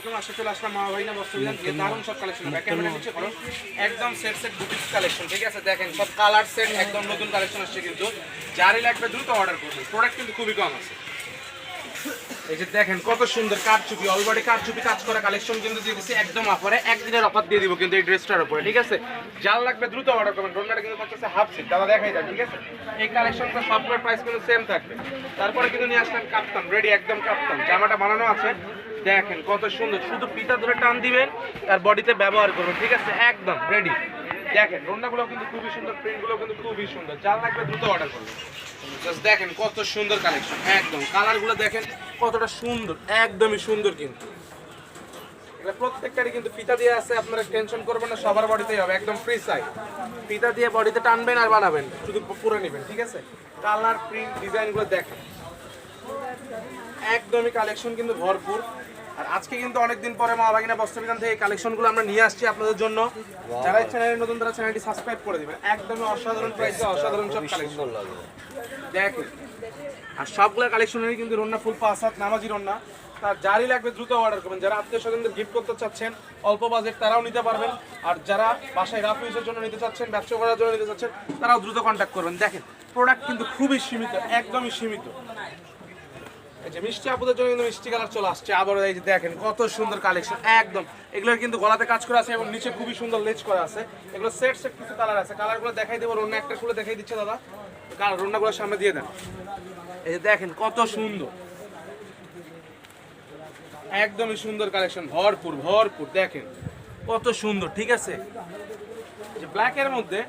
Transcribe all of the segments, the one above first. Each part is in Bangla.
আলাইকুম। আশা চলে আসলাম মা ভাইনা বস্ত্রবিধান দিয়ে দারুণ সব কালেকশন ব্যাক ক্যামেরা নিচে করো একদম সেট সেট বুটিক কালেকশন। ঠিক আছে, দেখেন সব কালার সেট একদম নতুন কালেকশন আসছে, কিন্তু যারই লাগবে দ্রুত অর্ডার করবেন, প্রোডাক্ট কিন্তু খুবই কম আছে। এই যে দেখেন কত সুন্দর কারচুপি, অলরেডি কারচুপি কাজ করা কালেকশন কিন্তু দিয়ে দিচ্ছি একদম অফারে, একদিনের অফার দিয়ে দিব কিন্তু এই ড্রেসটার উপরে। ঠিক আছে, যার লাগবে দ্রুত অর্ডার করবেন। ডোনাটা কিন্তু থাকতেছে হাফ সিট, দাদা দেখাই দেন। ঠিক আছে, এই কালেকশনটা সবগুলোর প্রাইস কিন্তু সেম থাকবে। তারপরে কিন্তু নিয়ে আসলেন কাপ্তান, রেডি একদম কাপ্তান, জামাটা বানানো আছে। দেখেন কত সুন্দর, শুধু পিতা ধরে টান দিবেন আর বডিতে ব্যবহার করবেন। ঠিক আছে, একদম রেডি। দেখেন রোনাগুলো কিন্তু খুবই সুন্দর, প্রিন্টগুলো কিন্তু খুবই সুন্দর, যার লাগবে দ্রুত অর্ডার করবেন। জাস্ট দেখেন কত সুন্দর কালেকশন, একদম কালারগুলো দেখেন কতটা সুন্দর, একদমই সুন্দর। কিন্তু এটা প্রত্যেকটারই কিন্তু ফিতা দিয়ে আছে, আপনারা টেনশন করবেন না, সবার বডিতেই হবে একদম ফ্রি সাইজ। ফিতা দিয়ে বডিতে টানবেন আর বানাবেন, শুধু পুরো নেবেন। ঠিক আছে, কালার প্রিন্ট ডিজাইনগুলো দেখেন একদমই কালেকশন কিন্তু ভরপুর। আর আজকে কিন্তু অনেকদিন পরে মা ভাগিনা বস্ত্রবিধান থেকে এই কালেকশনগুলো আমরা নিয়ে আসছি আপনাদের জন্য। যারা চ্যানেলে নতুন তারা চ্যানেলটি সাবস্ক্রাইব করে দিবেন। একদমই অসাধারণ প্রাইসে অসাধারণ সব কালেকশন দেখেন। আর সবগুলো কালেকশনেরই কিন্তু রন্না ফুল পাসাত নামাজি রন্না, তার যারই লাগবে দ্রুত অর্ডার করবেন। যারা আত্মীয় স্বজনদের গিফট করতে চাচ্ছেন অল্প বাজেট তারাও নিতে পারবেন, আর যারা বাসায় রাফ ইউজের জন্য নিতে চাচ্ছেন, ব্যবসা করার জন্য নিতে চাচ্ছেন, তারাও দ্রুত কন্ট্যাক্ট করবেন। দেখেন প্রোডাক্ট কিন্তু খুবই সীমিত, একদমই সীমিত। এই যে মিষ্টি আপুদের জন্য কিন্তু মিষ্টি কালার চলে আসছে আবার। এই যে দেখেন কত সুন্দর কালেকশন একদম, এগুলোর কিন্তু গলাতে কাজ করা আছে এবং নিচে খুবই সুন্দর লেজ করা আছে। এগুলো সেট সেট কিছু কালার আছে, কালারগুলো দেখাই দেবো। রন্না একটা খুলে দেখাই দিচ্ছে দাদা, রন্নাগুলো সামনে দিয়ে দেন। এই যে দেখেন কত সুন্দর, একদমই সুন্দর কালেকশন, ভরপুর ভরপুর। দেখেন কত সুন্দর। ঠিক আছে, যে ব্ল্যাকের মধ্যে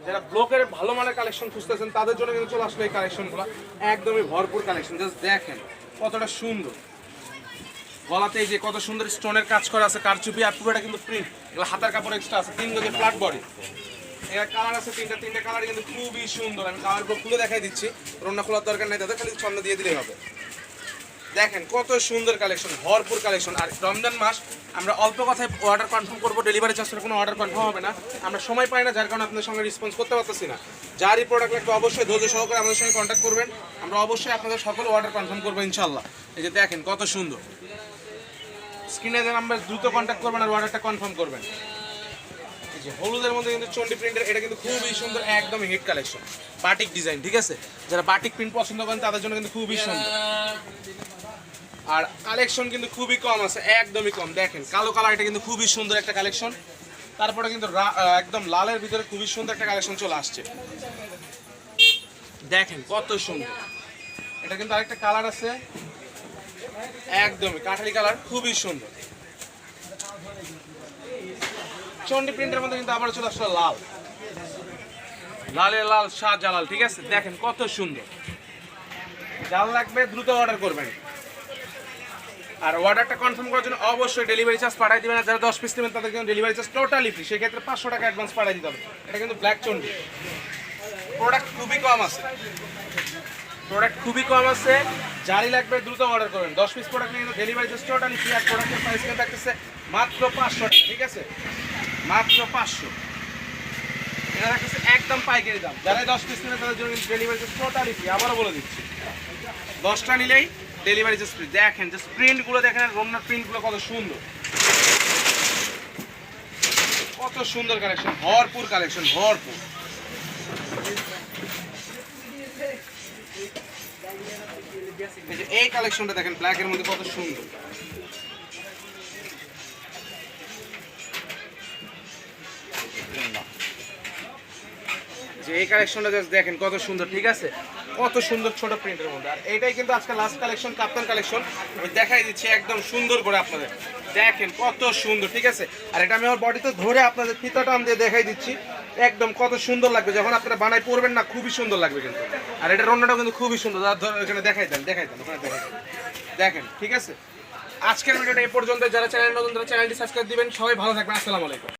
যারা ব্লকের ভালো মানের কালেকশন খুঁজতেছেন তাদের জন্য কিন্তু চলে আসলে এই কালেকশনগুলো একদমই ভরপুর কালেকশন। জাস্ট দেখেন কতটা সুন্দর, গলাতে এই যে কত সুন্দর স্টোনের কাজ করা আছে, কারচুপি আর পুরোটা কিন্তু প্রিন্ট। এগুলো হাতার কাপড় এক্সট্রা আছে, 3 গজের ফ্ল্যাট বডি। এর কালার আছে তিনটা কালার কিন্তু খুবই সুন্দর। আমি কালারগুলো খুলে দেখাই দিচ্ছি, রন্না খোলার দরকার নেই তাদের, খালি ছন্দ দিয়ে দিলেই হবে। দেখেন কত সুন্দর কালেকশন, ভরপুর কালেকশন। আর রমজান মাস, আমরা অল্প কথায় অর্ডার কনফার্ম করবো, ডেলিভারি চার্জের কোনো অর্ডার কনফার্ম হবে না। আমরা সময় পাই না, যার কারণে আপনাদের সঙ্গে রেসপন্স করতে পারতেছি না। যারই প্রোডাক্ট লাগবে অবশ্যই ধৈর্য সহকারে আমাদের সঙ্গে কন্ট্যাক্ট করবেন, আমরা অবশ্যই আপনাদের সকল অর্ডার কনফার্ম করবো ইনশাল্লাহ। এই যে দেখেন কত সুন্দর, স্ক্রিনে যে নাম্বার দ্রুত কন্ট্যাক্ট করবেন আর অর্ডারটা কনফার্ম করবেন। এই যে হলুদের মধ্যে কিন্তু চন্ডি প্রিন্টের, এটা কিন্তু খুবই সুন্দর, একদম হিট কালেকশন, বাটিক ডিজাইন। ঠিক আছে, যারা বাটিক প্রিন্ট পছন্দ করেন তাদের জন্য কিন্তু খুবই সুন্দর। আর কালেকশন কিন্তু খুবই কম আছে, একদমই কম। দেখেন কালো কালার, এটা কিন্তু খুবই সুন্দর একটা কালেকশন। তারপরে কিন্তু একদম লালের ভিতরে খুবই সুন্দর একটা কালেকশন চলে আসছে। দেখেন কত সুন্দর, এটা কিন্তু আরেকটা কালার আছে, একদমই কাঠালি কালার, খুবই সুন্দর। চন্ডি প্রিন্টের মধ্যে কিন্তু আবার চলে আসলো লাল, লালের লাল শাহজালাল। ঠিক আছে, দেখেন কত সুন্দর, যার লাগবে দ্রুত অর্ডার করবেন। আর অর্ডারটা কনফার্ম করার জন্য অবশ্যই ডেলিভারি চার্জ পাঠিয়ে দিবেন। আর যারা 10 পিস নেবেন তাদের কিন্তু ডেলিভারি চার্জ টোটালি ফ্রি, সেক্ষেত্রে 500 টাকা অ্যাডভান্স পাঠিয়ে দিতে হবে। এটা কিন্তু ব্ল্যাক চন্ডি, প্রোডাক্ট খুবই কম আছে, প্রোডাক্ট খুবই কম আছে, যারই লাগবে দ্রুত অর্ডার করবেন। 10 পিস প্রোডাক্ট নিয়ে কিন্তু ডেলিভারি চার্জ টোটালি ফ্রি। আর প্রোডাক্টের প্রাইস কিন্তু থাকতেছে মাত্র 500 টাকা। ঠিক আছে, মাত্র 500, এটা থাকতেছে একদম পাইকারি দাম। যারা 10 পিস নেবেন তাদের জন্য ডেলিভারি চার্জ টোটালি ফ্রি। আবারও বলে দিচ্ছি, 10টা নিলেই ডেলিভারি চার্জ ফ্রি। দেখেন জাস্ট প্রিন্টগুলো দেখেন, আর রন্নার প্রিন্টগুলো কত সুন্দর, কত সুন্দর কালেকশন, ভরপুর কালেকশন, ভরপুর। এই কালেকশনটা দেখেন ব্ল্যাকের মধ্যে কত সুন্দর, যে এই কালেকশনটা জাস্ট দেখেন কত সুন্দর। ঠিক আছে, কত সুন্দর ছোট প্রিন্টের মধ্যে। আর এইটাই কিন্তু আজকে লাস্ট কালেকশন, কাপ্তান কালেকশন। আমি দেখাই দিচ্ছি একদম সুন্দর করে আপনাদের, দেখেন কত সুন্দর। ঠিক আছে, আর এটা আমি আমার বডিতে ধরে আপনাদের ফিতা টান দিয়ে দেখাই দিচ্ছি, একদম কত সুন্দর লাগবে যখন আপনারা বানাই পরবেন না, খুবই সুন্দর লাগবে কিন্তু। আর এটা রন্নাটাও কিন্তু খুবই সুন্দর, এখানে দেখাই দেন ওখানে দেখাই দেন, দেখেন। ঠিক আছে, আজকের ভিডিওটা এই পর্যন্ত। যারা চ্যানেল নতুন তারা চ্যানেলটি সাবস্ক্রাইব দিবেন। সবাই ভালো থাকবেন, আসসালামু আলাইকুম।